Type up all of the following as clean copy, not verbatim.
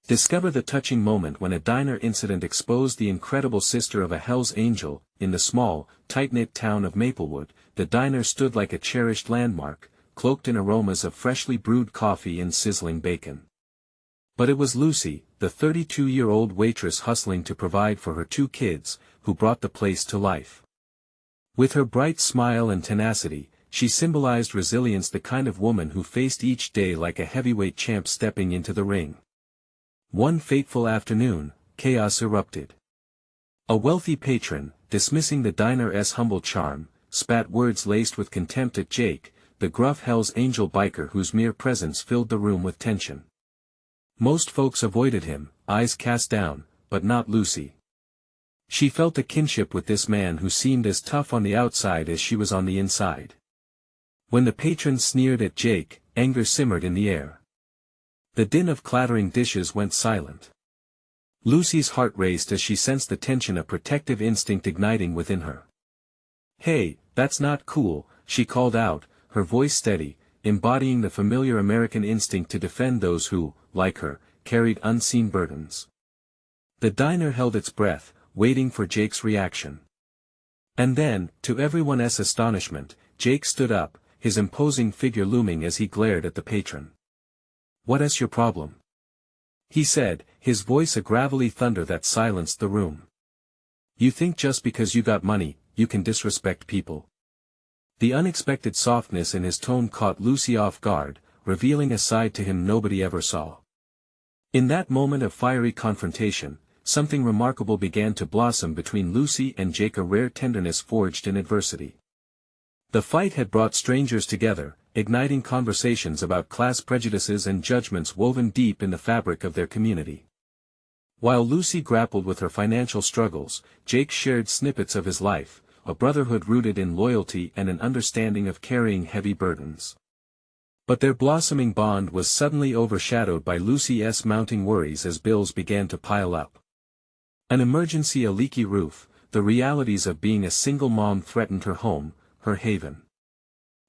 Discover the touching moment when a diner incident exposed the incredible sister of a Hell's Angel. In the small, tight-knit town of Maplewood, the diner stood like a cherished landmark, cloaked in aromas of freshly brewed coffee and sizzling bacon. But it was Lucy, the 32-year-old waitress hustling to provide for her 2 kids, who brought the place to life. With her bright smile and tenacity, she symbolized resilience, the kind of woman who faced each day like a heavyweight champ stepping into the ring. One fateful afternoon, chaos erupted. A wealthy patron, dismissing the diner's humble charm, spat words laced with contempt at Jake, the gruff Hell's Angel biker whose mere presence filled the room with tension. Most folks avoided him, eyes cast down, but not Lucy. She felt a kinship with this man who seemed as tough on the outside as she was on the inside. When the patron sneered at Jake, anger simmered in the air. The din of clattering dishes went silent. Lucy's heart raced as she sensed the tension, a protective instinct igniting within her. "Hey, that's not cool," she called out, her voice steady, embodying the familiar American instinct to defend those who, like her, carried unseen burdens. The diner held its breath, waiting for Jake's reaction. And then, to everyone's astonishment, Jake stood up, his imposing figure looming as he glared at the patron. "What's your problem?" he said, his voice a gravelly thunder that silenced the room. "You think just because you got money, you can disrespect people?" The unexpected softness in his tone caught Lucy off guard, revealing a side to him nobody ever saw. In that moment of fiery confrontation, something remarkable began to blossom between Lucy and Jake, a rare tenderness forged in adversity. The fight had brought strangers together, igniting conversations about class prejudices and judgments woven deep in the fabric of their community. While Lucy grappled with her financial struggles, Jake shared snippets of his life, a brotherhood rooted in loyalty and an understanding of carrying heavy burdens. But their blossoming bond was suddenly overshadowed by Lucy's mounting worries as bills began to pile up. An emergency, a leaky roof, the realities of being a single mom threatened her home, her haven.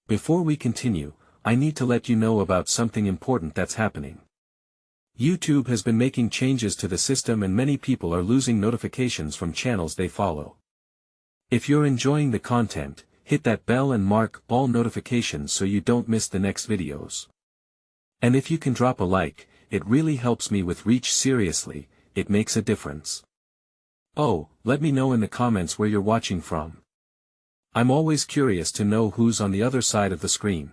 "Before we continue, I need to let you know about something important that's happening. YouTube has been making changes to the system and many people are losing notifications from channels they follow. If you're enjoying the content, hit that bell and mark all notifications so you don't miss the next videos. And if you can drop a like, it really helps me with reach. Seriously, it makes a difference. Oh, let me know in the comments where you're watching from. I'm always curious to know who's on the other side of the screen.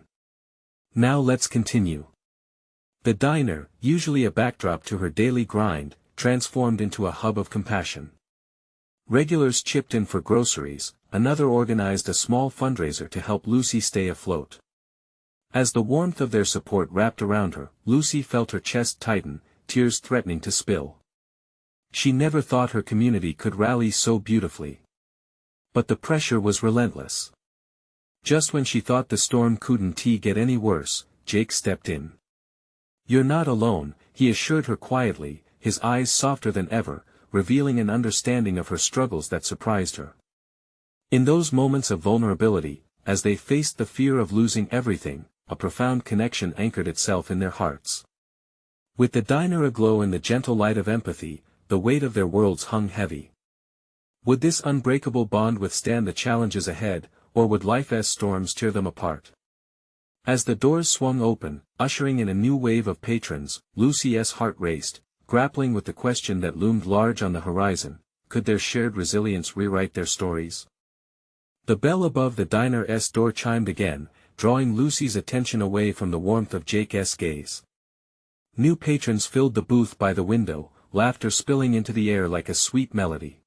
Now let's continue. The diner, usually a backdrop to her daily grind, transformed into a hub of compassion. Regulars chipped in for groceries, another organized a small fundraiser to help Lucy stay afloat. As the warmth of their support wrapped around her, Lucy felt her chest tighten, tears threatening to spill. She never thought her community could rally so beautifully. But the pressure was relentless. Just when she thought the storm couldn't get any worse, Jake stepped in. "You're not alone," he assured her quietly, his eyes softer than ever, revealing an understanding of her struggles that surprised her. In those moments of vulnerability, as they faced the fear of losing everything, a profound connection anchored itself in their hearts. With the diner aglow in the gentle light of empathy, the weight of their worlds hung heavy. Would this unbreakable bond withstand the challenges ahead, or would life's storms tear them apart? As the doors swung open, ushering in a new wave of patrons, Lucy's heart raced, grappling with the question that loomed large on the horizon: could their shared resilience rewrite their stories? The bell above the diner's door chimed again, drawing Lucy's attention away from the warmth of Jake's gaze. New patrons filled the booth by the window, laughter spilling into the air like a sweet melody.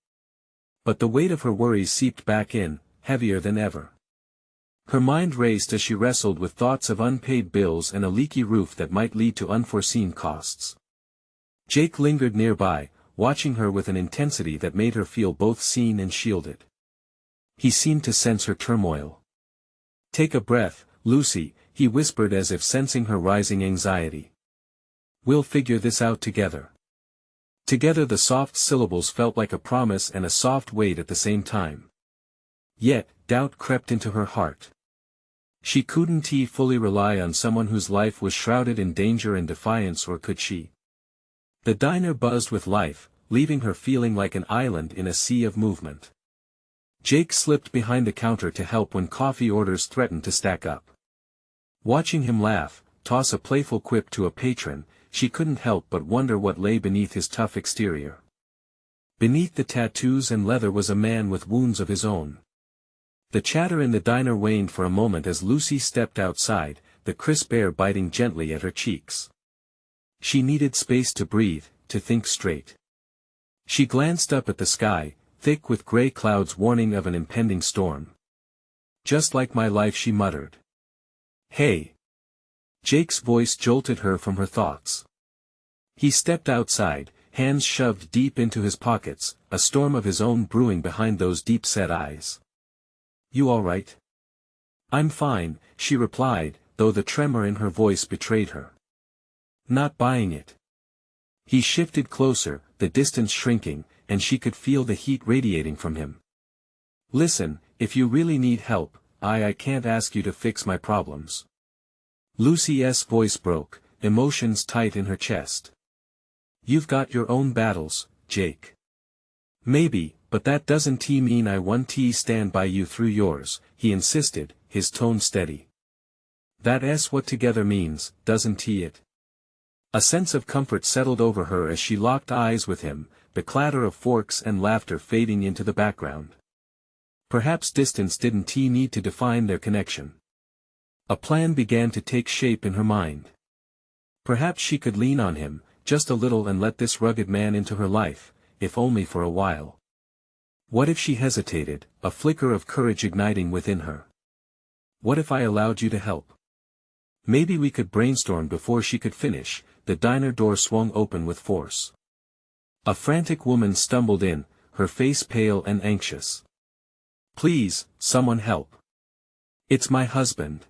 But the weight of her worries seeped back in, heavier than ever. Her mind raced as she wrestled with thoughts of unpaid bills and a leaky roof that might lead to unforeseen costs. Jake lingered nearby, watching her with an intensity that made her feel both seen and shielded. He seemed to sense her turmoil. "Take a breath, Lucy," he whispered as if sensing her rising anxiety. "We'll figure this out together." Together, the soft syllables felt like a promise and a soft weight at the same time. Yet, doubt crept into her heart. She couldn't fully rely on someone whose life was shrouded in danger and defiance, or could she? The diner buzzed with life, leaving her feeling like an island in a sea of movement. Jake slipped behind the counter to help when coffee orders threatened to stack up. Watching him laugh, toss a playful quip to a patron, she couldn't help but wonder what lay beneath his tough exterior. Beneath the tattoos and leather was a man with wounds of his own. The chatter in the diner waned for a moment as Lucy stepped outside, the crisp air biting gently at her cheeks. She needed space to breathe, to think straight. She glanced up at the sky, thick with gray clouds warning of an impending storm. "Just like my life," she muttered. "Hey!" Jake's voice jolted her from her thoughts. He stepped outside, hands shoved deep into his pockets, a storm of his own brewing behind those deep-set eyes. "You all right?" "I'm fine," she replied, though the tremor in her voice betrayed her. "Not buying it." He shifted closer, the distance shrinking, and she could feel the heat radiating from him. "Listen, if you really need help, I can't ask you to fix my problems." Lucy's voice broke, emotions tight in her chest. "You've got your own battles, Jake." "Maybe, but that doesn't mean I won't stand by you through yours," he insisted, his tone steady. "That's what together means, doesn't it?" A sense of comfort settled over her as she locked eyes with him, the clatter of forks and laughter fading into the background. Perhaps distance didn't need to define their connection. A plan began to take shape in her mind. Perhaps she could lean on him, just a little, and let this rugged man into her life, if only for a while. What if she hesitated, a flicker of courage igniting within her? "What if I allowed you to help? Maybe we could brainstorm." Before she could finish, the diner door swung open with force. A frantic woman stumbled in, her face pale and anxious. "Please, someone help. It's my husband."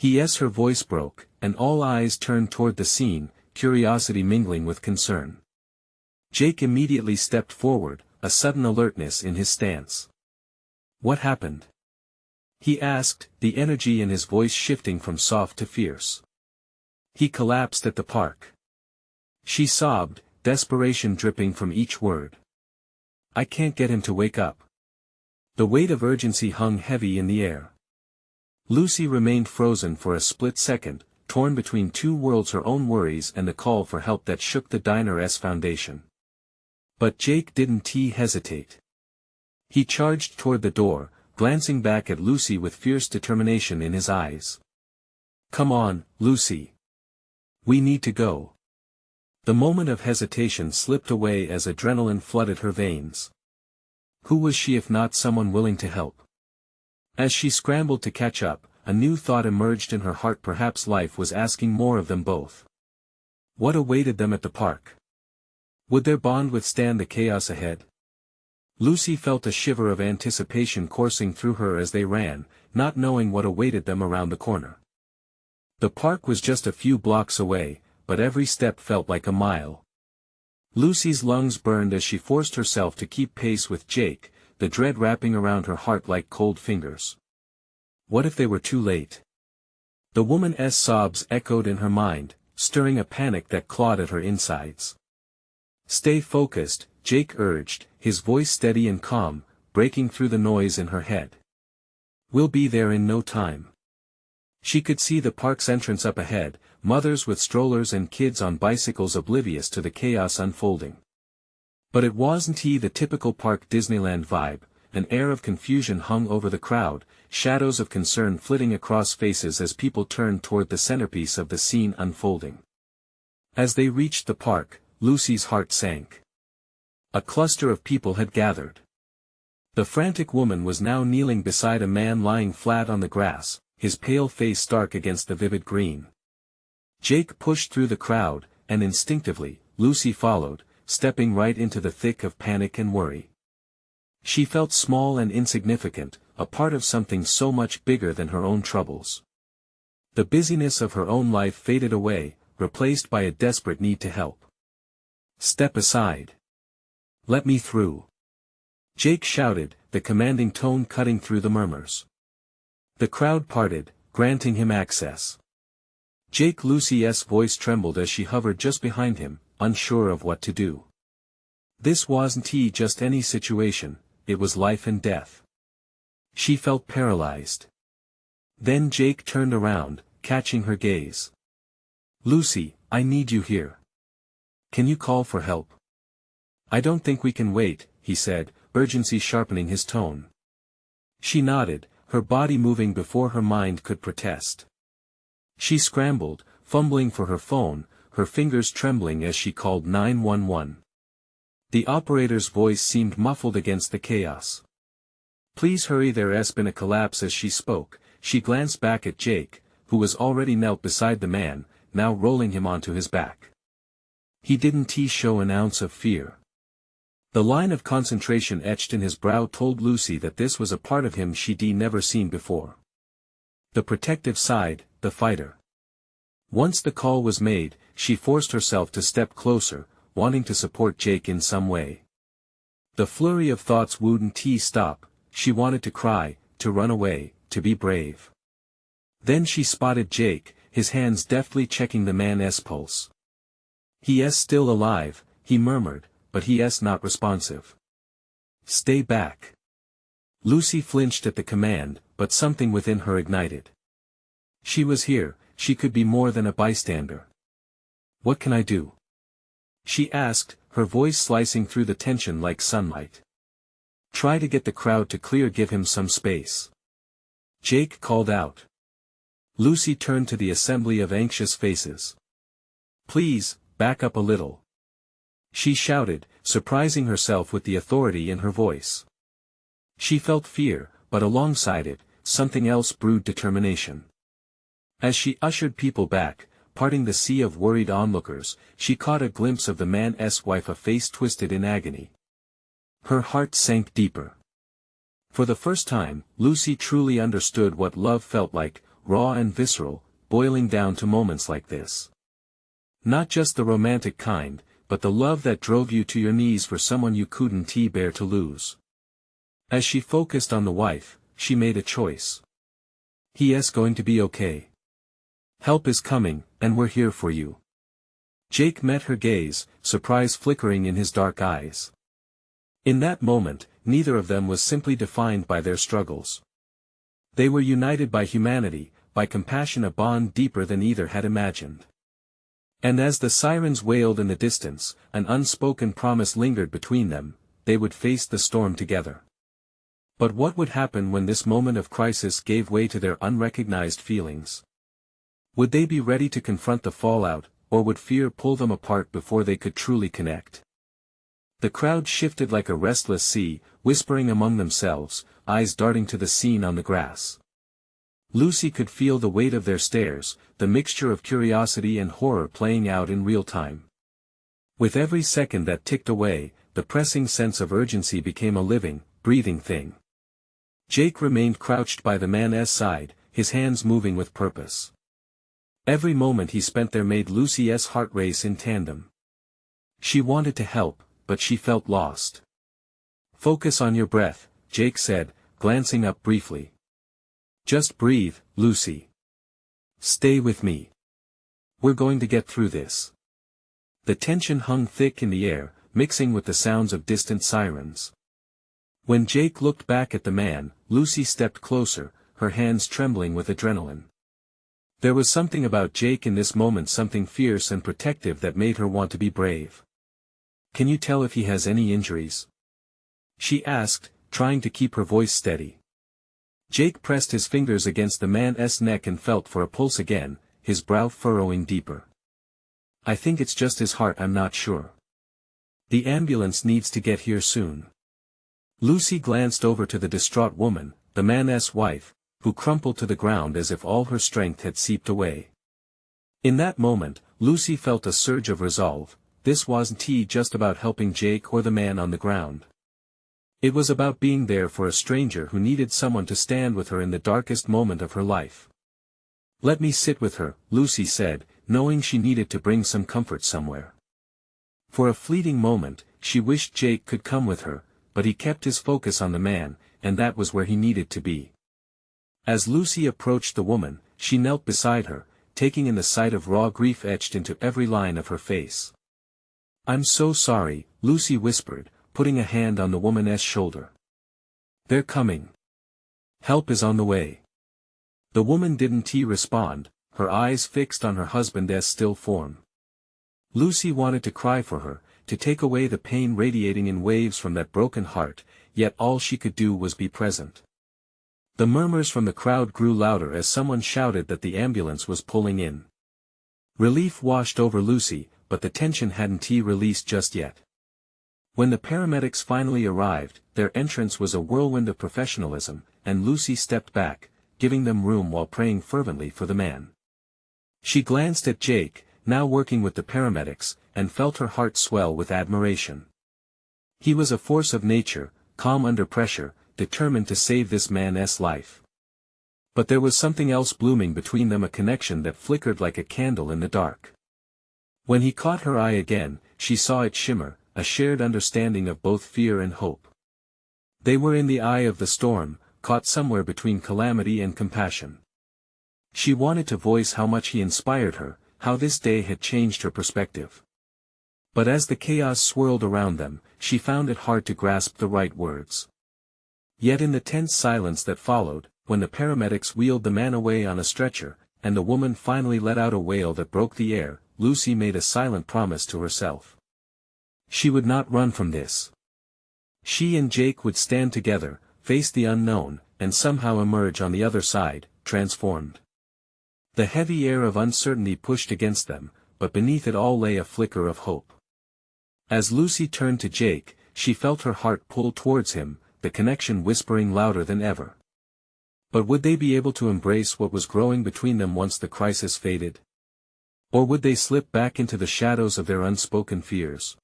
Her voice broke, and all eyes turned toward the scene, curiosity mingling with concern. Jake immediately stepped forward, a sudden alertness in his stance. "What happened?" he asked, the energy in his voice shifting from soft to fierce. "He collapsed at the park." She sobbed, desperation dripping from each word. "I can't get him to wake up." The weight of urgency hung heavy in the air. Lucy remained frozen for a split second, torn between two worlds, her own worries and the call for help that shook the diner's foundation. But Jake didn't hesitate. He charged toward the door, glancing back at Lucy with fierce determination in his eyes. "Come on, Lucy. We need to go." The moment of hesitation slipped away as adrenaline flooded her veins. Who was she if not someone willing to help? As she scrambled to catch up, a new thought emerged in her heart. Perhaps life was asking more of them both. What awaited them at the park? Would their bond withstand the chaos ahead? Lucy felt a shiver of anticipation coursing through her as they ran, not knowing what awaited them around the corner. The park was just a few blocks away, but every step felt like a mile. Lucy's lungs burned as she forced herself to keep pace with Jake, the dread wrapping around her heart like cold fingers. What if they were too late? The woman's sobs echoed in her mind, stirring a panic that clawed at her insides. "Stay focused," Jake urged, his voice steady and calm, breaking through the noise in her head. "We'll be there in no time." She could see the park's entrance up ahead, mothers with strollers and kids on bicycles oblivious to the chaos unfolding. But it wasn't the typical park Disneyland vibe. An air of confusion hung over the crowd, shadows of concern flitting across faces as people turned toward the centerpiece of the scene unfolding. As they reached the park, Lucy's heart sank. A cluster of people had gathered. The frantic woman was now kneeling beside a man lying flat on the grass, his pale face stark against the vivid green. Jake pushed through the crowd, and instinctively, Lucy followed, stepping right into the thick of panic and worry. She felt small and insignificant, a part of something so much bigger than her own troubles. The busyness of her own life faded away, replaced by a desperate need to help. "Step aside. Let me through," Jake shouted, the commanding tone cutting through the murmurs. The crowd parted, granting him access. Lucy's voice trembled as she hovered just behind him, unsure of what to do. This wasn't just any situation, it was life and death. She felt paralyzed. Then Jake turned around, catching her gaze. "Lucy, I need you here. Can you call for help?" "I don't think we can wait," he said, urgency sharpening his tone. She nodded, her body moving before her mind could protest. She scrambled, fumbling for her phone, her fingers trembling as she called 911. The operator's voice seemed muffled against the chaos. "Please hurry, there's been a collapse." As she spoke, she glanced back at Jake, who was already knelt beside the man, now rolling him onto his back. He didn't show an ounce of fear. The line of concentration etched in his brow told Lucy that this was a part of him she'd never seen before. The protective side, the fighter. Once the call was made, she forced herself to step closer, wanting to support Jake in some way. The flurry of thoughts wouldn't stop. She wanted to cry, to run away, to be brave. Then she spotted Jake, his hands deftly checking the man's pulse. "He's still alive," he murmured, "but he's not responsive. Stay back." Lucy flinched at the command, but something within her ignited. She was here, she could be more than a bystander. "What can I do?" she asked, her voice slicing through the tension like sunlight. "Try to get the crowd to clear, give him some space," Jake called out. Lucy turned to the assembly of anxious faces. "Please, back up a little," she shouted, surprising herself with the authority in her voice. She felt fear, but alongside it, something else brewed: determination. As she ushered people back, parting the sea of worried onlookers, she caught a glimpse of the man's wife, a face twisted in agony. Her heart sank deeper. For the first time, Lucy truly understood what love felt like, raw and visceral, boiling down to moments like this. Not just the romantic kind, but the love that drove you to your knees for someone you couldn't bear to lose. As she focused on the wife, she made a choice. "He's going to be okay. Help is coming, and we're here for you." Jake met her gaze, surprise flickering in his dark eyes. In that moment, neither of them was simply defined by their struggles. They were united by humanity, by compassion, a bond deeper than either had imagined. And as the sirens wailed in the distance, an unspoken promise lingered between them: they would face the storm together. But what would happen when this moment of crisis gave way to their unrecognized feelings? Would they be ready to confront the fallout, or would fear pull them apart before they could truly connect? The crowd shifted like a restless sea, whispering among themselves, eyes darting to the scene on the grass. Lucy could feel the weight of their stares, the mixture of curiosity and horror playing out in real time. With every second that ticked away, the pressing sense of urgency became a living, breathing thing. Jake remained crouched by the man's side, his hands moving with purpose. Every moment he spent there made Lucy's heart race in tandem. She wanted to help, but she felt lost. "Focus on your breath," Jake said, glancing up briefly. "Just breathe, Lucy. Stay with me. We're going to get through this." The tension hung thick in the air, mixing with the sounds of distant sirens. When Jake looked back at the man, Lucy stepped closer, her hands trembling with adrenaline. There was something about Jake in this moment, something fierce and protective that made her want to be brave. "Can you tell if he has any injuries?" she asked, trying to keep her voice steady. Jake pressed his fingers against the man's neck and felt for a pulse again, his brow furrowing deeper. "I think it's just his heart, I'm not sure. The ambulance needs to get here soon." Lucy glanced over to the distraught woman, the man's wife, who crumpled to the ground as if all her strength had seeped away. In that moment, Lucy felt a surge of resolve. This wasn't just about helping Jake or the man on the ground. It was about being there for a stranger who needed someone to stand with her in the darkest moment of her life. "Let me sit with her," Lucy said, knowing she needed to bring some comfort somewhere. For a fleeting moment, she wished Jake could come with her, but he kept his focus on the man, and that was where he needed to be. As Lucy approached the woman, she knelt beside her, taking in the sight of raw grief etched into every line of her face. I'm so sorry, Lucy whispered, putting a hand on the woman's shoulder. They're coming. Help is on the way. The woman didn't respond, her eyes fixed on her husband's still form. Lucy wanted to cry for her, to take away the pain radiating in waves from that broken heart, yet all she could do was be present. The murmurs from the crowd grew louder as someone shouted that the ambulance was pulling in. Relief washed over Lucy, but the tension hadn't released just yet. When the paramedics finally arrived, their entrance was a whirlwind of professionalism, and Lucy stepped back, giving them room while praying fervently for the man. She glanced at Jake, now working with the paramedics, and felt her heart swell with admiration. He was a force of nature, calm under pressure, determined to save this man's life. But there was something else blooming between them, a connection that flickered like a candle in the dark. When he caught her eye again, she saw it shimmer, a shared understanding of both fear and hope. They were in the eye of the storm, caught somewhere between calamity and compassion. She wanted to voice how much he inspired her, how this day had changed her perspective. But as the chaos swirled around them, she found it hard to grasp the right words. Yet in the tense silence that followed, when the paramedics wheeled the man away on a stretcher, and the woman finally let out a wail that broke the air, Lucy made a silent promise to herself. She would not run from this. She and Jake would stand together, face the unknown, and somehow emerge on the other side, transformed. The heavy air of uncertainty pushed against them, but beneath it all lay a flicker of hope. As Lucy turned to Jake, she felt her heart pull towards him, the connection whispering louder than ever. But would they be able to embrace what was growing between them once the crisis faded? Or would they slip back into the shadows of their unspoken fears?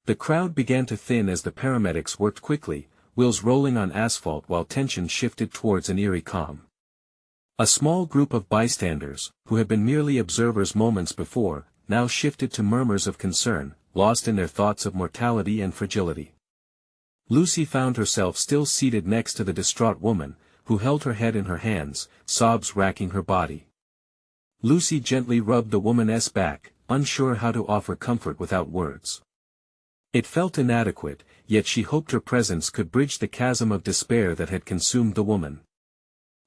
The crowd began to thin as the paramedics worked quickly, wheels rolling on asphalt while tension shifted towards an eerie calm. A small group of bystanders, who had been merely observers moments before, now shifted to murmurs of concern, lost in their thoughts of mortality and fragility. Lucy found herself still seated next to the distraught woman, who held her head in her hands, sobs racking her body. Lucy gently rubbed the woman's back, unsure how to offer comfort without words. It felt inadequate, yet she hoped her presence could bridge the chasm of despair that had consumed the woman.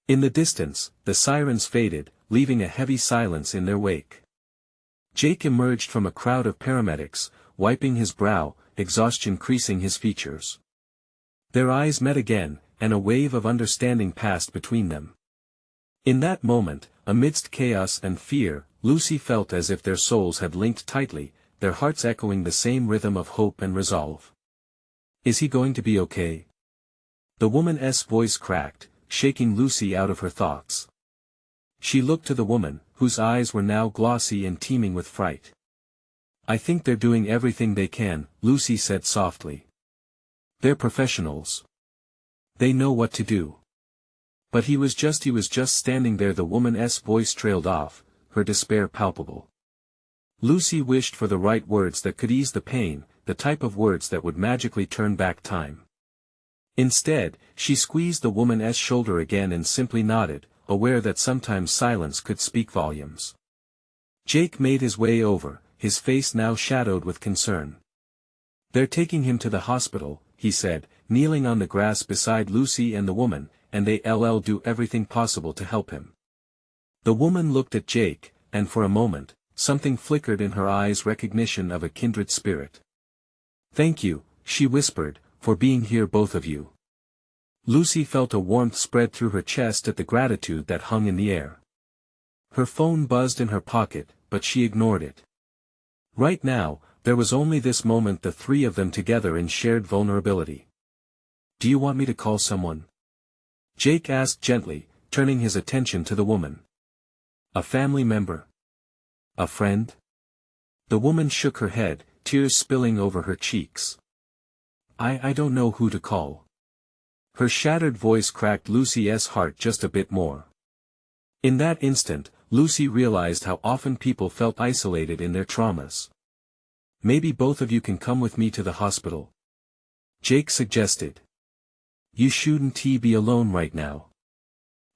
In the distance, the sirens faded, leaving a heavy silence in their wake. Jake emerged from a crowd of paramedics, wiping his brow, exhaustion creasing his features. Their eyes met again, and a wave of understanding passed between them. In that moment, amidst chaos and fear, Lucy felt as if their souls had linked tightly, their hearts echoing the same rhythm of hope and resolve. Is he going to be okay? The woman's voice cracked, shaking Lucy out of her thoughts. She looked to the woman, whose eyes were now glossy and teeming with fright. I think they're doing everything they can, Lucy said softly. They're professionals. They know what to do. But he was just standing there. The woman's voice trailed off, her despair palpable. Lucy wished for the right words that could ease the pain, the type of words that would magically turn back time. Instead, she squeezed the woman's shoulder again and simply nodded, aware that sometimes silence could speak volumes. Jake made his way over, his face now shadowed with concern. They're taking him to the hospital, he said, kneeling on the grass beside Lucy and the woman, and they'll do everything possible to help him. The woman looked at Jake, and for a moment, something flickered in her eyes, recognition of a kindred spirit. Thank you, she whispered, for being here, both of you. Lucy felt a warmth spread through her chest at the gratitude that hung in the air. Her phone buzzed in her pocket, but she ignored it. Right now, there was only this moment, the three of them together in shared vulnerability. Do you want me to call someone? Jake asked gently, turning his attention to the woman. A family member? A friend? The woman shook her head, tears spilling over her cheeks. I don't know who to call. Her shattered voice cracked Lucy's heart just a bit more. In that instant, Lucy realized how often people felt isolated in their traumas. Maybe both of you can come with me to the hospital? Jake suggested. You shouldn't be alone right now.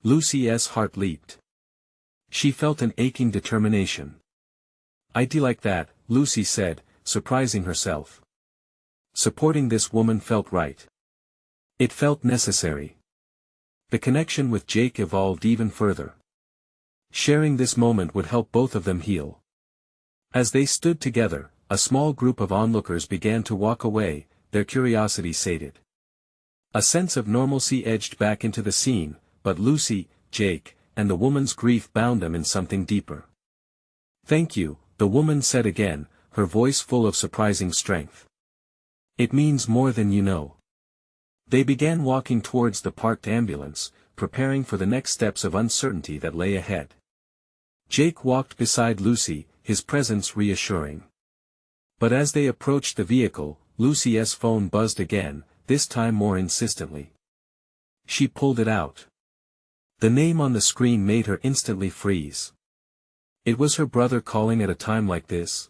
Lucy's heart leaped. She felt an aching determination. I'd like that, Lucy said, surprising herself. Supporting this woman felt right. It felt necessary. The connection with Jake evolved even further. Sharing this moment would help both of them heal. As they stood together, a small group of onlookers began to walk away, their curiosity sated. A sense of normalcy edged back into the scene, but Lucy, Jake, and the woman's grief bound them in something deeper. "Thank you," the woman said again, her voice full of surprising strength. "It means more than you know." They began walking towards the parked ambulance, preparing for the next steps of uncertainty that lay ahead. Jake walked beside Lucy, his presence reassuring. But as they approached the vehicle, Lucy's phone buzzed again, this time more insistently. She pulled it out. The name on the screen made her instantly freeze. It was her brother calling at a time like this.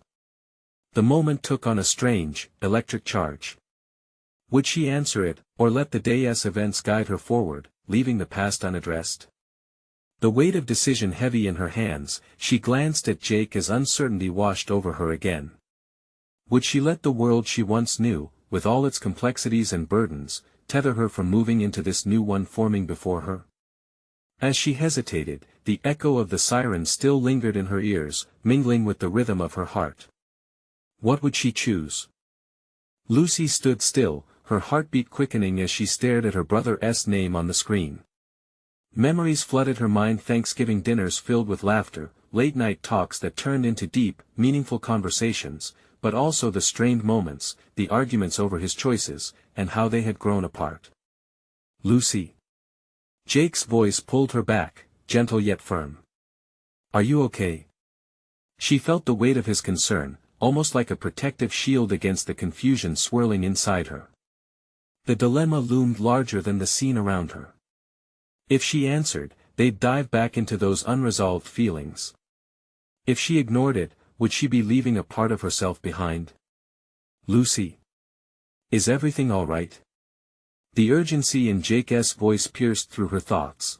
The moment took on a strange, electric charge. Would she answer it, or let the day's events guide her forward, leaving the past unaddressed? The weight of decision heavy in her hands, she glanced at Jake as uncertainty washed over her again. Would she let the world she once knew, with all its complexities and burdens, tether her from moving into this new one forming before her? As she hesitated, the echo of the siren still lingered in her ears, mingling with the rhythm of her heart. What would she choose? Lucy stood still, her heartbeat quickening as she stared at her brother's name on the screen. Memories flooded her mind: Thanksgiving dinners filled with laughter, late-night talks that turned into deep, meaningful conversations, but also the strained moments, the arguments over his choices, and how they had grown apart. "Lucy." Jake's voice pulled her back, gentle yet firm. "Are you okay?" She felt the weight of his concern, almost like a protective shield against the confusion swirling inside her. The dilemma loomed larger than the scene around her. If she answered, they'd dive back into those unresolved feelings. If she ignored it, would she be leaving a part of herself behind? "Lucy. Is everything all right?" The urgency in Jake's voice pierced through her thoughts.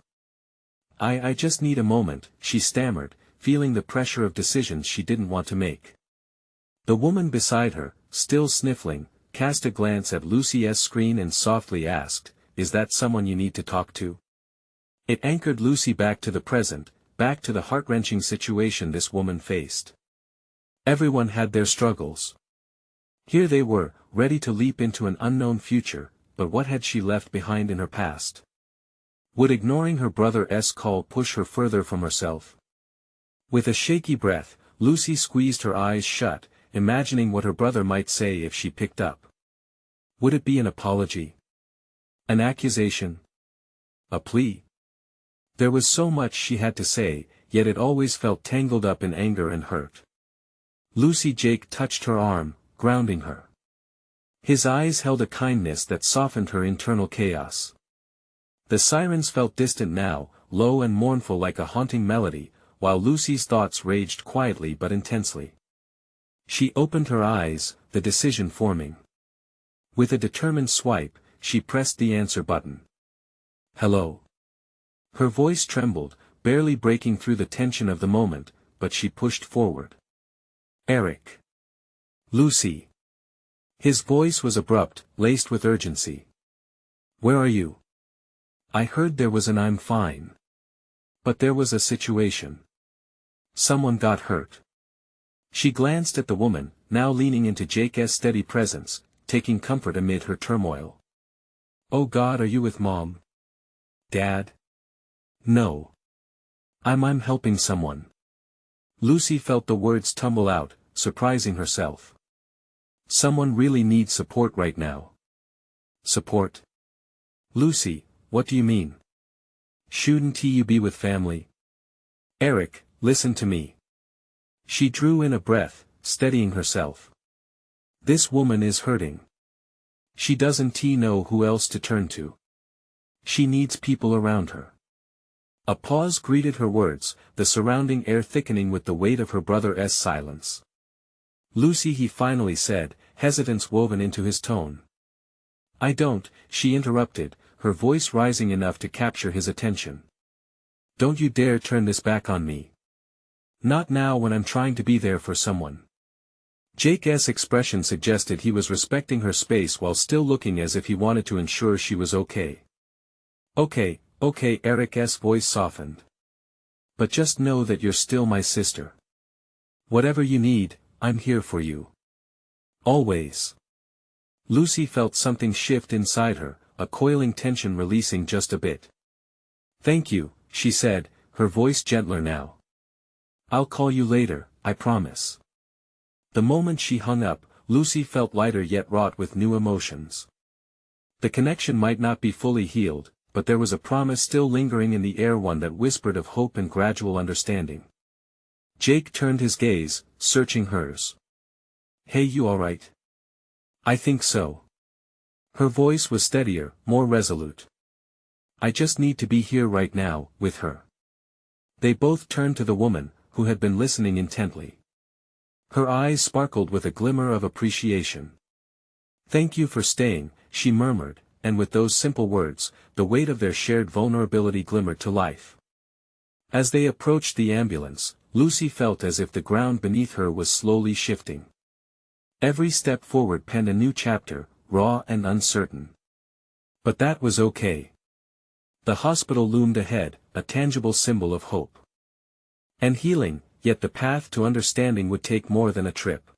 I just need a moment," she stammered, feeling the pressure of decisions she didn't want to make. The woman beside her, still sniffling, cast a glance at Lucy's screen and softly asked, "Is that someone you need to talk to?" It anchored Lucy back to the present, back to the heart-wrenching situation this woman faced. Everyone had their struggles. Here they were, ready to leap into an unknown future, but what had she left behind in her past? Would ignoring her brother's call push her further from herself? With a shaky breath, Lucy squeezed her eyes shut, imagining what her brother might say if she picked up. Would it be an apology? An accusation? A plea? There was so much she had to say, yet it always felt tangled up in anger and hurt. "Lucy." Jake touched her arm, grounding her. His eyes held a kindness that softened her internal chaos. The sirens felt distant now, low and mournful like a haunting melody, while Lucy's thoughts raged quietly but intensely. She opened her eyes, the decision forming. With a determined swipe, she pressed the answer button. "Hello." Her voice trembled, barely breaking through the tension of the moment, but she pushed forward. "Eric." "Lucy." His voice was abrupt, laced with urgency. "Where are you?" "I heard there was an I'm fine." "But there was a situation. Someone got hurt." She glanced at the woman, now leaning into Jake's steady presence, taking comfort amid her turmoil. "Oh God, are you with Mom? Dad?" "No. I'm helping someone." Lucy felt the words tumble out, surprising herself. "Someone really needs support right now." "Support? Lucy, what do you mean? Shouldn't you be with family?" "Eric, listen to me." She drew in a breath, steadying herself. "This woman is hurting. She doesn't know who else to turn to. She needs people around her." A pause greeted her words, the surrounding air thickening with the weight of her brother's silence. "Lucy," he finally said, hesitance woven into his tone. "I don't," she interrupted, her voice rising enough to capture his attention. "Don't you dare turn this back on me. Not now when I'm trying to be there for someone." Jake's expression suggested he was respecting her space while still looking as if he wanted to ensure she was okay. Okay, Eric's voice softened. But just know that you're still my sister. Whatever you need, I'm here for you. Always. Lucy felt something shift inside her, a coiling tension releasing just a bit. Thank you, she said, her voice gentler now. I'll call you later, I promise. The moment she hung up, Lucy felt lighter yet wrought with new emotions. The connection might not be fully healed, but there was a promise still lingering in the air, one that whispered of hope and gradual understanding. Jake turned his gaze, searching hers. Hey, you alright? I think so. Her voice was steadier, more resolute. I just need to be here right now, with her. They both turned to the woman, who had been listening intently. Her eyes sparkled with a glimmer of appreciation. Thank you for staying, she murmured, and with those simple words, the weight of their shared vulnerability glimmered to life. As they approached the ambulance, Lucy felt as if the ground beneath her was slowly shifting. Every step forward penned a new chapter, raw and uncertain. But that was okay. The hospital loomed ahead, a tangible symbol of hope and healing, yet the path to understanding would take more than a trip.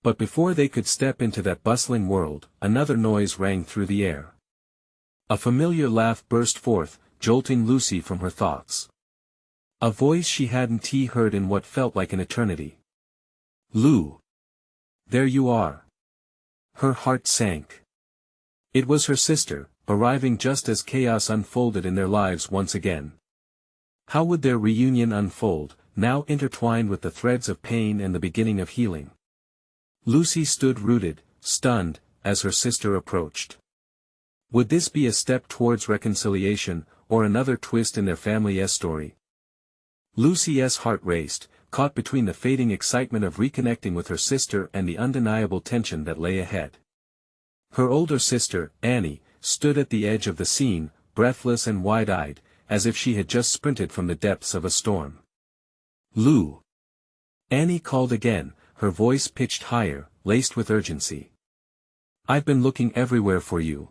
But before they could step into that bustling world, another noise rang through the air. A familiar laugh burst forth, jolting Lucy from her thoughts. A voice she hadn't heard in what felt like an eternity. Lou. There you are. Her heart sank. It was her sister, arriving just as chaos unfolded in their lives once again. How would their reunion unfold, now intertwined with the threads of pain and the beginning of healing? Lucy stood rooted, stunned, as her sister approached. Would this be a step towards reconciliation, or another twist in their family's story? Lucy's heart raced, caught between the fading excitement of reconnecting with her sister and the undeniable tension that lay ahead. Her older sister, Annie, stood at the edge of the scene, breathless and wide-eyed, as if she had just sprinted from the depths of a storm. Lou. Annie called again, her voice pitched higher, laced with urgency. I've been looking everywhere for you.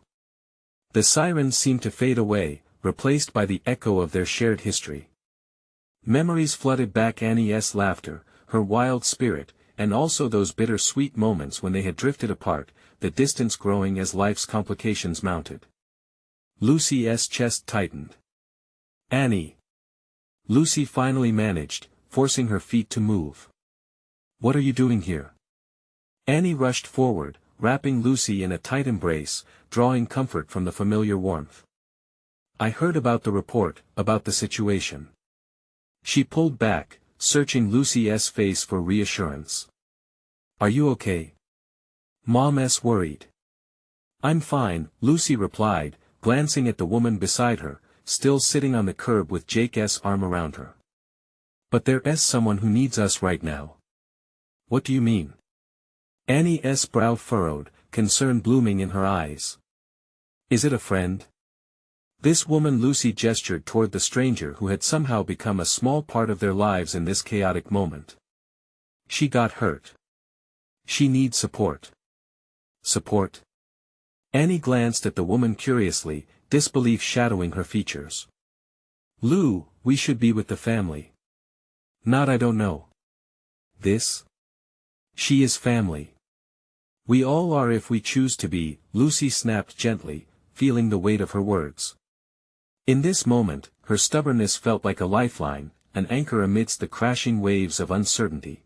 The sirens seemed to fade away, replaced by the echo of their shared history. Memories flooded back Annie's laughter, her wild spirit, and also those bitter-sweet moments when they had drifted apart, the distance growing as life's complications mounted. Lucy's chest tightened. Annie. Lucy finally managed, forcing her feet to move. What are you doing here? Annie rushed forward, wrapping Lucy in a tight embrace, drawing comfort from the familiar warmth. I heard about the report, about the situation. She pulled back, searching Lucy's face for reassurance. Are you okay? Mom's worried. I'm fine, Lucy replied, glancing at the woman beside her, still sitting on the curb with Jake's arm around her. But there's someone who needs us right now. What do you mean? Annie's brow furrowed, concern blooming in her eyes. Is it a friend? This woman, Lucy gestured toward the stranger who had somehow become a small part of their lives in this chaotic moment. She got hurt. She needs support. Support? Annie glanced at the woman curiously, disbelief shadowing her features. Lou, we should be with the family. Not, I don't know. This? She is family. We all are if we choose to be, Lucy snapped gently, feeling the weight of her words. In this moment, her stubbornness felt like a lifeline, an anchor amidst the crashing waves of uncertainty.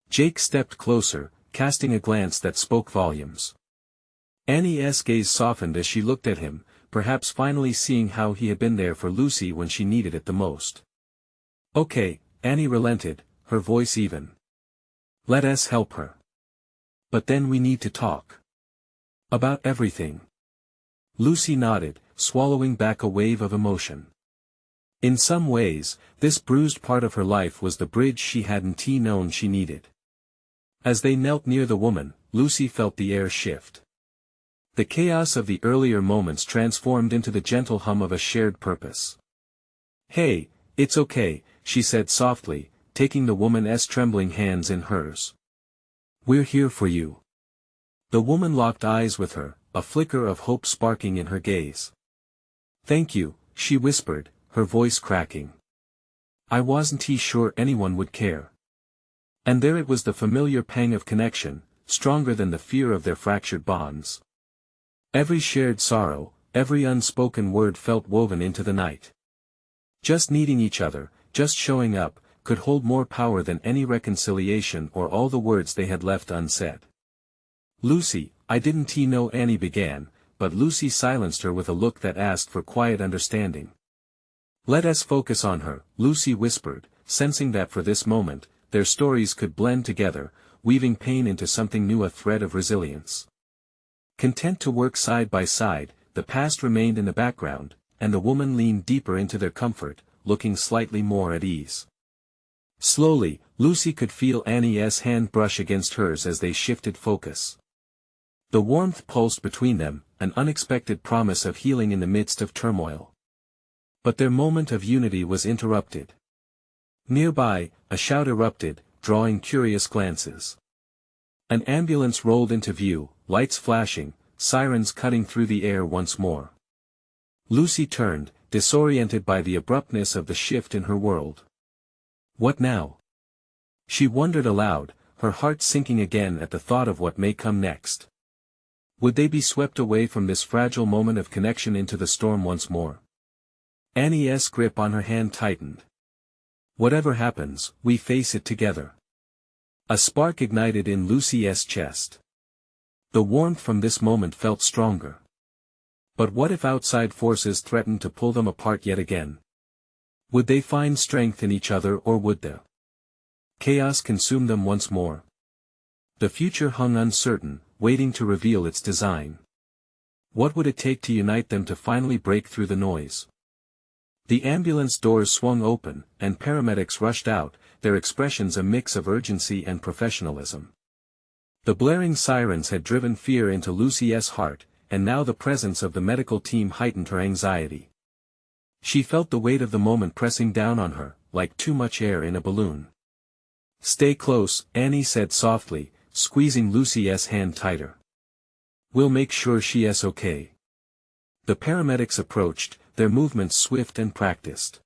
Jake stepped closer, casting a glance that spoke volumes. Annie's gaze softened as she looked at him, perhaps finally seeing how he had been there for Lucy when she needed it the most. Okay, Annie relented, her voice even. Let us help her. But then we need to talk. About everything. Lucy nodded, swallowing back a wave of emotion. In some ways, this bruised part of her life was the bridge she hadn't known she needed. As they knelt near the woman, Lucy felt the air shift. The chaos of the earlier moments transformed into the gentle hum of a shared purpose. Hey, it's okay, she said softly, taking the woman's trembling hands in hers. We're here for you. The woman locked eyes with her, a flicker of hope sparking in her gaze. Thank you, she whispered, her voice cracking. I wasn't sure anyone would care. And there it was, the familiar pang of connection, stronger than the fear of their fractured bonds. Every shared sorrow, every unspoken word felt woven into the night. Just needing each other, just showing up, could hold more power than any reconciliation or all the words they had left unsaid. Lucy, I didn't know, Annie began, but Lucy silenced her with a look that asked for quiet understanding. Let us focus on her, Lucy whispered, sensing that for this moment, their stories could blend together, weaving pain into something new, a thread of resilience. Content to work side by side, the past remained in the background, and the woman leaned deeper into their comfort, looking slightly more at ease. Slowly, Lucy could feel Annie's hand brush against hers as they shifted focus. The warmth pulsed between them, an unexpected promise of healing in the midst of turmoil. But their moment of unity was interrupted. Nearby, a shout erupted, drawing curious glances. An ambulance rolled into view, lights flashing, sirens cutting through the air once more. Lucy turned, disoriented by the abruptness of the shift in her world. What now? She wondered aloud, her heart sinking again at the thought of what may come next. Would they be swept away from this fragile moment of connection into the storm once more? Annie's grip on her hand tightened. Whatever happens, we face it together. A spark ignited in Lucy's chest. The warmth from this moment felt stronger. But what if outside forces threatened to pull them apart yet again? Would they find strength in each other, or would the chaos consume them once more? The future hung uncertain, waiting to reveal its design. What would it take to unite them, to finally break through the noise? The ambulance doors swung open, and paramedics rushed out, their expressions a mix of urgency and professionalism. The blaring sirens had driven fear into Lucy's heart, and now the presence of the medical team heightened her anxiety. She felt the weight of the moment pressing down on her, like too much air in a balloon. Stay close, Annie said softly, squeezing Lucy's hand tighter. We'll make sure she's okay. The paramedics approached, their movements swift and practiced.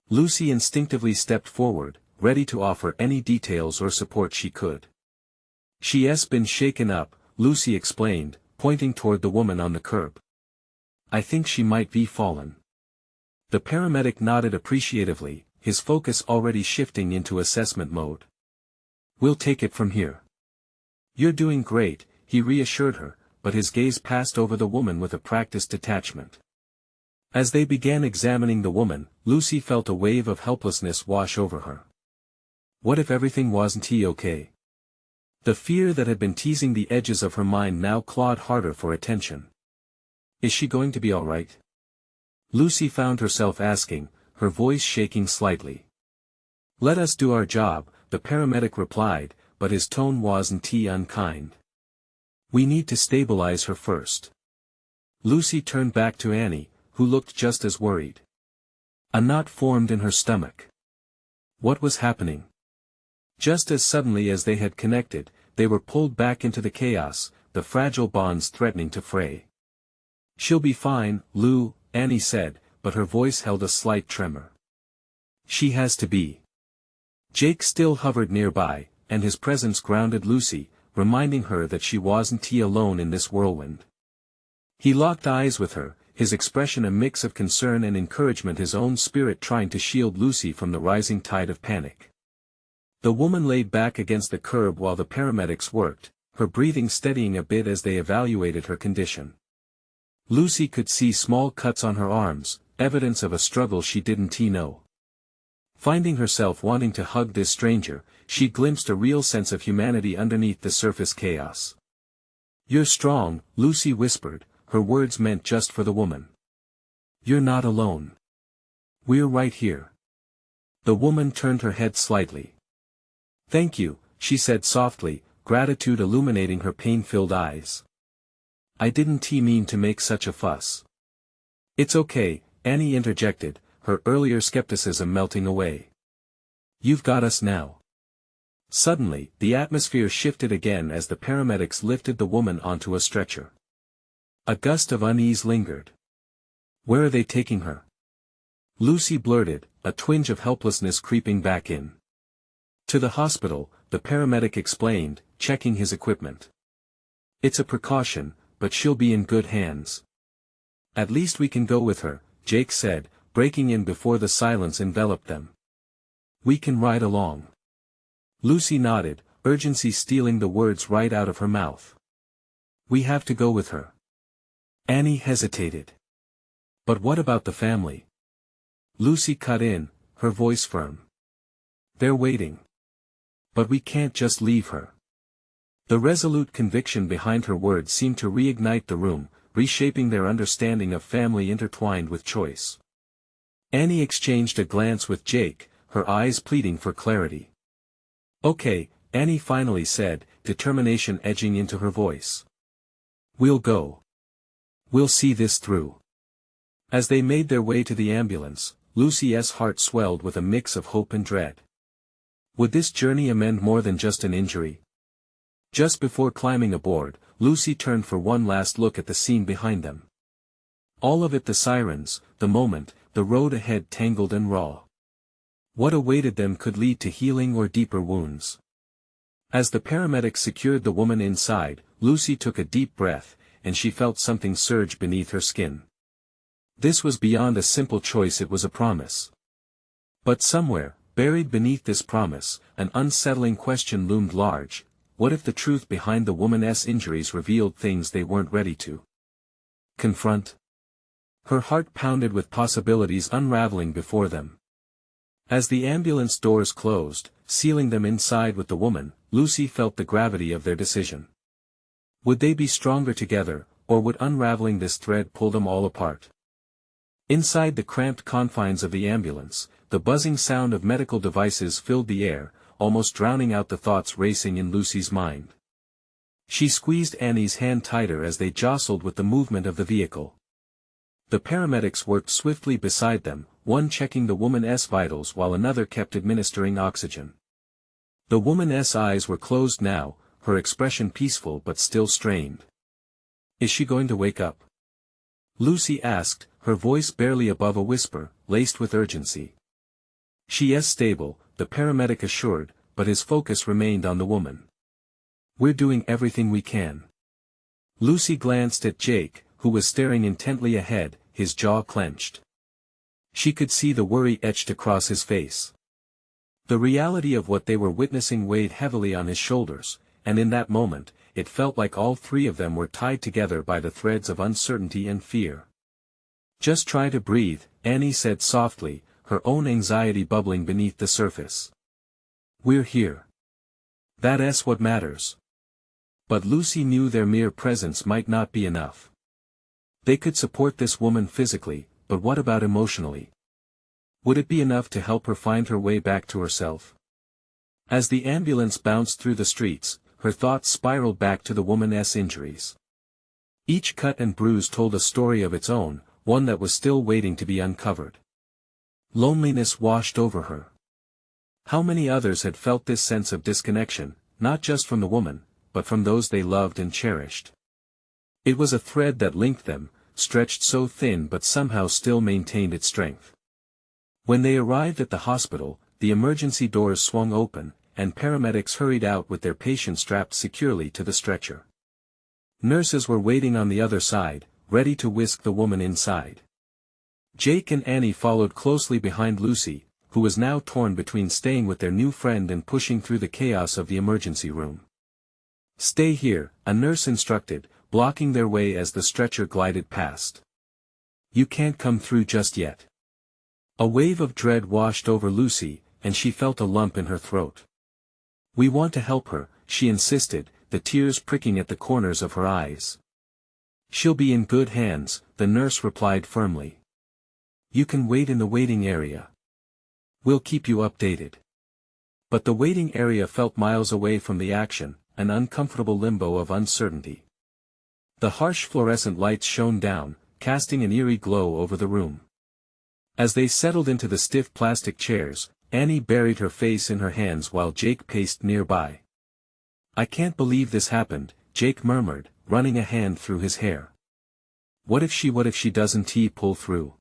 Lucy instinctively stepped forward, ready to offer any details or support she could. She's been shaken up, Lucy explained, pointing toward the woman on the curb. I think she might be fallen. The paramedic nodded appreciatively, his focus already shifting into assessment mode. We'll take it from here. You're doing great, he reassured her, but his gaze passed over the woman with a practiced detachment. As they began examining the woman, Lucy felt a wave of helplessness wash over her. What if everything wasn't okay? The fear that had been teasing the edges of her mind now clawed harder for attention. Is she going to be all right? Lucy found herself asking, her voice shaking slightly. Let us do our job, the paramedic replied, but his tone wasn't unkind. We need to stabilize her first. Lucy turned back to Annie, who looked just as worried. A knot formed in her stomach. What was happening? Just as suddenly as they had connected, they were pulled back into the chaos, the fragile bonds threatening to fray. She'll be fine, Lou, Annie said, but her voice held a slight tremor. She has to be. Jake still hovered nearby, and his presence grounded Lucy, reminding her that she wasn't alone in this whirlwind. He locked eyes with her, his expression a mix of concern and encouragement, his own spirit trying to shield Lucy from the rising tide of panic. The woman laid back against the curb while the paramedics worked, her breathing steadying a bit as they evaluated her condition. Lucy could see small cuts on her arms, evidence of a struggle she didn't know. Finding herself wanting to hug this stranger, she glimpsed a real sense of humanity underneath the surface chaos. You're strong, Lucy whispered, her words meant just for the woman. You're not alone. We're right here. The woman turned her head slightly. Thank you, she said softly, gratitude illuminating her pain-filled eyes. I didn't mean to make such a fuss. It's okay, Annie interjected, her earlier skepticism melting away. You've got us now. Suddenly, the atmosphere shifted again as the paramedics lifted the woman onto a stretcher. A gust of unease lingered. "Where are they taking her?" Lucy blurted, a twinge of helplessness creeping back in. "To the hospital," the paramedic explained, checking his equipment. "It's a precaution, but she'll be in good hands." "At least we can go with her," Jake said, breaking in before the silence enveloped them. "We can ride along." Lucy nodded, urgency stealing the words right out of her mouth. "We have to go with her." Annie hesitated. "But what about the family?" Lucy cut in, her voice firm. "They're waiting." "But we can't just leave her." The resolute conviction behind her words seemed to reignite the room, reshaping their understanding of family intertwined with choice. Annie exchanged a glance with Jake, her eyes pleading for clarity. "Okay," Annie finally said, determination edging into her voice. "We'll go. We'll see this through." As they made their way to the ambulance, Lucy's heart swelled with a mix of hope and dread. Would this journey amend more than just an injury? Just before climbing aboard, Lucy turned for one last look at the scene behind them. All of it, the sirens, the moment, the road ahead tangled and raw. What awaited them could lead to healing or deeper wounds. As the paramedics secured the woman inside, Lucy took a deep breath, and she felt something surge beneath her skin. This was beyond a simple choice, it was a promise. But somewhere, buried beneath this promise, an unsettling question loomed large: what if the truth behind the woman's injuries revealed things they weren't ready to confront? Her heart pounded with possibilities unraveling before them. As the ambulance doors closed, sealing them inside with the woman, Lucy felt the gravity of their decision. Would they be stronger together, or would unraveling this thread pull them all apart? Inside the cramped confines of the ambulance, the buzzing sound of medical devices filled the air, almost drowning out the thoughts racing in Lucy's mind. She squeezed Annie's hand tighter as they jostled with the movement of the vehicle. The paramedics worked swiftly beside them, one checking the woman's vitals while another kept administering oxygen. The woman's eyes were closed now, her expression peaceful but still strained. "Is she going to wake up?" Lucy asked, her voice barely above a whisper, laced with urgency. "She is stable," the paramedic assured, but his focus remained on the woman. "We're doing everything we can." Lucy glanced at Jake, who was staring intently ahead, his jaw clenched. She could see the worry etched across his face. The reality of what they were witnessing weighed heavily on his shoulders, and in that moment, it felt like all three of them were tied together by the threads of uncertainty and fear. "Just try to breathe," Annie said softly, her own anxiety bubbling beneath the surface. "We're here. That's what matters." But Lucy knew their mere presence might not be enough. They could support this woman physically, but what about emotionally? Would it be enough to help her find her way back to herself? As the ambulance bounced through the streets, her thoughts spiraled back to the woman's injuries. Each cut and bruise told a story of its own, one that was still waiting to be uncovered. Loneliness washed over her. How many others had felt this sense of disconnection, not just from the woman, but from those they loved and cherished? It was a thread that linked them, stretched so thin but somehow still maintained its strength. When they arrived at the hospital, the emergency doors swung open, and paramedics hurried out with their patient strapped securely to the stretcher. Nurses were waiting on the other side, ready to whisk the woman inside. Jake and Annie followed closely behind Lucy, who was now torn between staying with their new friend and pushing through the chaos of the emergency room. "Stay here," a nurse instructed, blocking their way as the stretcher glided past. "You can't come through just yet." A wave of dread washed over Lucy, and she felt a lump in her throat. "We want to help her," she insisted, the tears pricking at the corners of her eyes. "She'll be in good hands," the nurse replied firmly. "You can wait in the waiting area. We'll keep you updated." But the waiting area felt miles away from the action, an uncomfortable limbo of uncertainty. The harsh fluorescent lights shone down, casting an eerie glow over the room. As they settled into the stiff plastic chairs, Annie buried her face in her hands while Jake paced nearby. "I can't believe this happened," Jake murmured, running a hand through his hair. What if she doesn't pull through?"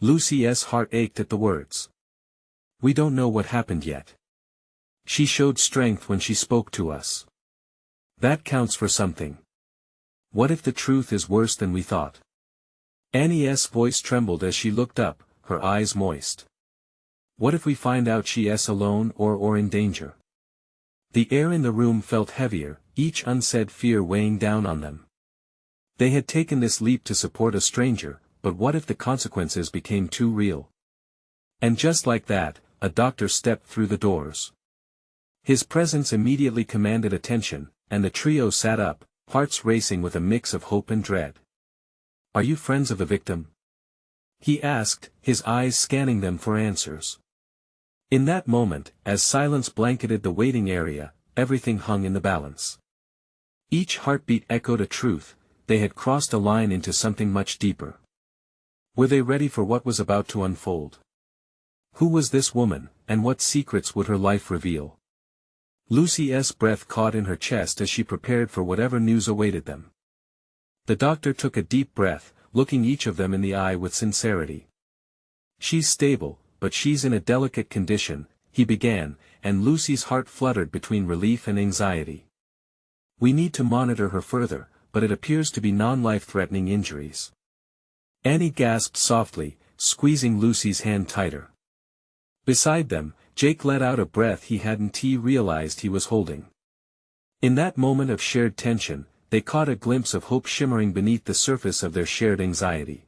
Lucy's heart ached at the words. "We don't know what happened yet. She showed strength when she spoke to us. That counts for something. What if the truth is worse than we thought?" Annie's voice trembled as she looked up, her eyes moist. "What if we find out she's alone or in danger?" The air in the room felt heavier, each unsaid fear weighing down on them. They had taken this leap to support a stranger, but what if the consequences became too real? And just like that, a doctor stepped through the doors. His presence immediately commanded attention, and the trio sat up, hearts racing with a mix of hope and dread. "Are you friends of the victim?" he asked, his eyes scanning them for answers. In that moment, as silence blanketed the waiting area, everything hung in the balance. Each heartbeat echoed a truth: they had crossed a line into something much deeper. Were they ready for what was about to unfold? Who was this woman, and what secrets would her life reveal? Lucy's breath caught in her chest as she prepared for whatever news awaited them. The doctor took a deep breath, looking each of them in the eye with sincerity. "She's stable, but she's in a delicate condition," he began, and Lucy's heart fluttered between relief and anxiety. "We need to monitor her further, but it appears to be non-life-threatening injuries." Annie gasped softly, squeezing Lucy's hand tighter. Beside them, Jake let out a breath he hadn't realized he was holding. In that moment of shared tension, they caught a glimpse of hope shimmering beneath the surface of their shared anxiety.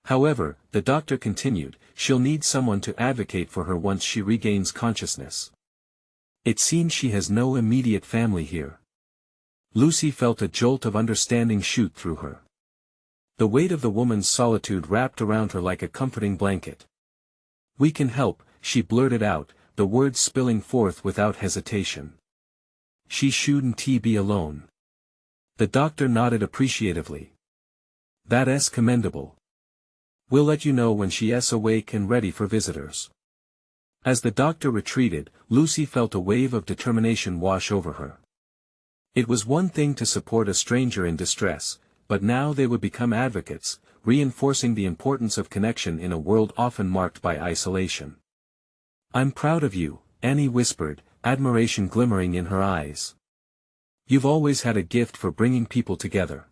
However, the doctor continued, "She'll need someone to advocate for her once she regains consciousness. It seems she has no immediate family here." Lucy felt a jolt of understanding shoot through her. The weight of the woman's solitude wrapped around her like a comforting blanket. "We can help," she blurted out, the words spilling forth without hesitation. "She shouldn't be alone." The doctor nodded appreciatively. "That's commendable. We'll let you know when she's awake and ready for visitors." As the doctor retreated, Lucy felt a wave of determination wash over her. It was one thing to support a stranger in distress, but now they would become advocates, reinforcing the importance of connection in a world often marked by isolation. "I'm proud of you," Annie whispered, admiration glimmering in her eyes. "You've always had a gift for bringing people together."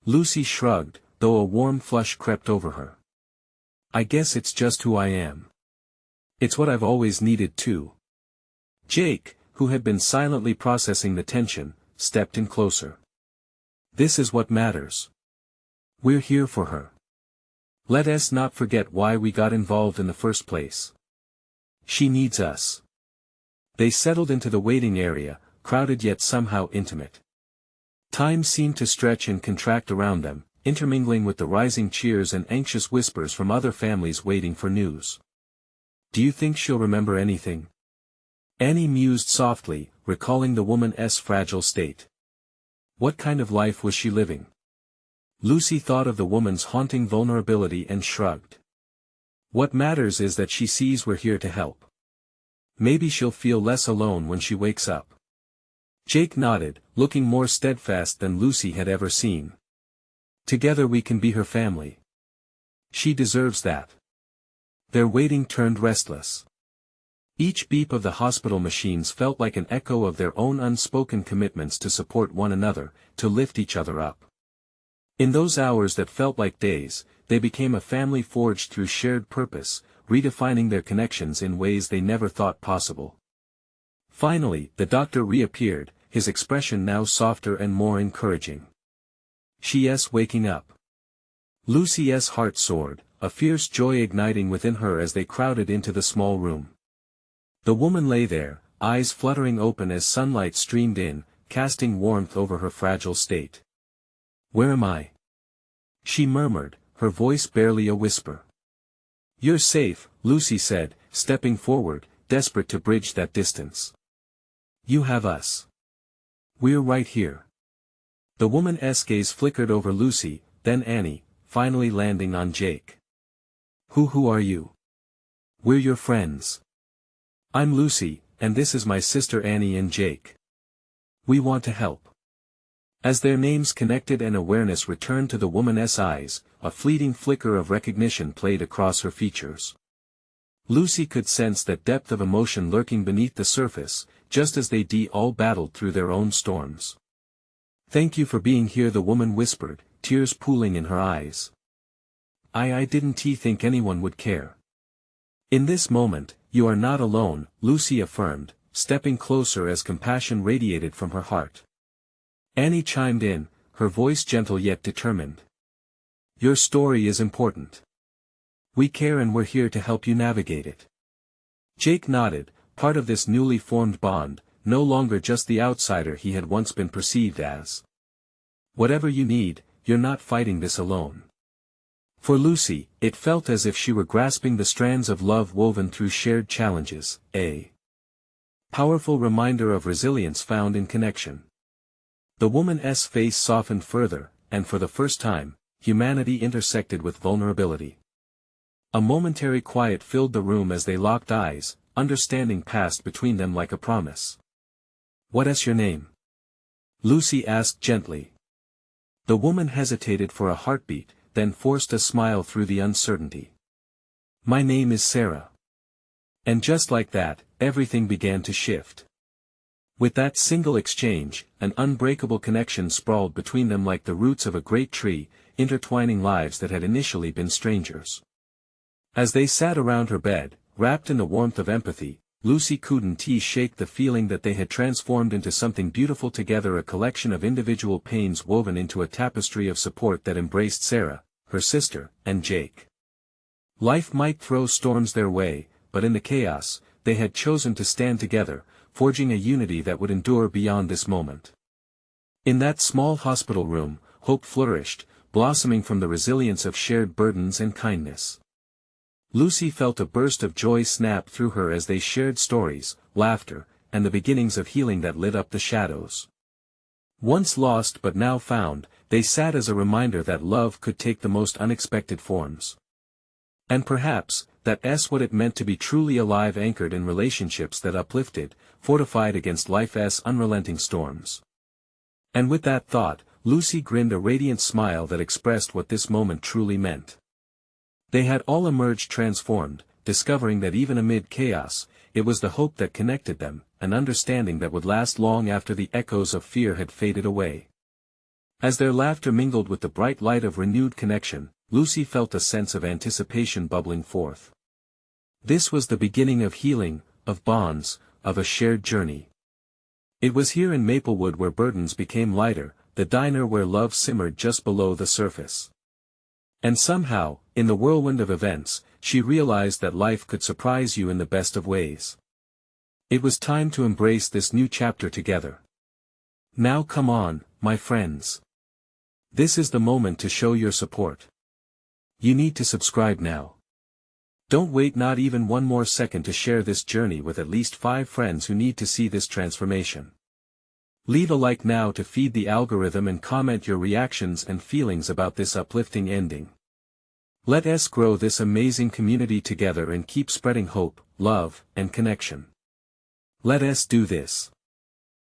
Lucy shrugged, though a warm flush crept over her. "I guess it's just who I am. It's what I've always needed too." Jake, who had been silently processing the tension, stepped in closer. "This is what matters. We're here for her. Let us not forget why we got involved in the first place. She needs us." They settled into the waiting area, crowded yet somehow intimate. Time seemed to stretch and contract around them, intermingling with the rising cheers and anxious whispers from other families waiting for news. "Do you think she'll remember anything?" Annie mused softly, recalling the woman's fragile state. What kind of life was she living? Lucy thought of the woman's haunting vulnerability and shrugged. "What matters is that she sees we're here to help. Maybe she'll feel less alone when she wakes up." Jake nodded, looking more steadfast than Lucy had ever seen. "Together we can be her family. She deserves that." Their waiting turned restless. Each beep of the hospital machines felt like an echo of their own unspoken commitments to support one another, to lift each other up. In those hours that felt like days, they became a family forged through shared purpose, redefining their connections in ways they never thought possible. Finally, the doctor reappeared, his expression now softer and more encouraging. "She's waking up." Lucy's heart soared, a fierce joy igniting within her as they crowded into the small room. The woman lay there, eyes fluttering open as sunlight streamed in, casting warmth over her fragile state. "Where am I?" she murmured, her voice barely a whisper. "You're safe," Lucy said, stepping forward, desperate to bridge that distance. "You have us. We're right here." The woman's gaze flickered over Lucy, then Annie, finally landing on Jake. Who are you?" We're your friends. I'm Lucy, and this is my sister Annie and Jake. We want to help. As their names connected and awareness returned to the woman's eyes, a fleeting flicker of recognition played across her features. Lucy could sense that depth of emotion lurking beneath the surface, just as they all battled through their own storms. "Thank you for being here," the woman whispered, tears pooling in her eyes. I didn't think anyone would care." "In this moment, you are not alone," Lucy affirmed, stepping closer as compassion radiated from her heart. Annie chimed in, her voice gentle yet determined. "Your story is important. We care and we're here to help you navigate it." Jake nodded, part of this newly formed bond, no longer just the outsider he had once been perceived as. "Whatever you need, you're not fighting this alone." For Lucy, it felt as if she were grasping the strands of love woven through shared challenges, a powerful reminder of resilience found in connection. The woman's face softened further, and for the first time, humanity intersected with vulnerability. A momentary quiet filled the room as they locked eyes, understanding passed between them like a promise. "What's your name?" Lucy asked gently. The woman hesitated for a heartbeat, then forced a smile through the uncertainty. "My name is Sarah." And just like that, everything began to shift. With that single exchange, an unbreakable connection sprawled between them like the roots of a great tree, intertwining lives that had initially been strangers. As they sat around her bed, wrapped in the warmth of empathy, Lucy couldn't shake the feeling that they had transformed into something beautiful together, a collection of individual pains woven into a tapestry of support that embraced Sarah, her sister, and Jake. Life might throw storms their way, but in the chaos, they had chosen to stand together, forging a unity that would endure beyond this moment. In that small hospital room, hope flourished, blossoming from the resilience of shared burdens and kindness. Lucy felt a burst of joy snap through her as they shared stories, laughter, and the beginnings of healing that lit up the shadows. Once lost but now found, they sat as a reminder that love could take the most unexpected forms. And perhaps, that's what it meant to be truly alive, anchored in relationships that uplifted, fortified against life's unrelenting storms. And with that thought, Lucy grinned a radiant smile that expressed what this moment truly meant. They had all emerged transformed, discovering that even amid chaos, it was the hope that connected them, an understanding that would last long after the echoes of fear had faded away. As their laughter mingled with the bright light of renewed connection, Lucy felt a sense of anticipation bubbling forth. This was the beginning of healing, of bonds, of a shared journey. It was here in Maplewood where burdens became lighter, the diner where love simmered just below the surface. And somehow, in the whirlwind of events, she realized that life could surprise you in the best of ways. It was time to embrace this new chapter together. Now come on, my friends. This is the moment to show your support. You need to subscribe now. Don't wait not even one more second to share this journey with at least 5 friends who need to see this transformation. Leave a like now to feed the algorithm and comment your reactions and feelings about this uplifting ending. Let us grow this amazing community together and keep spreading hope, love, and connection. Let us do this.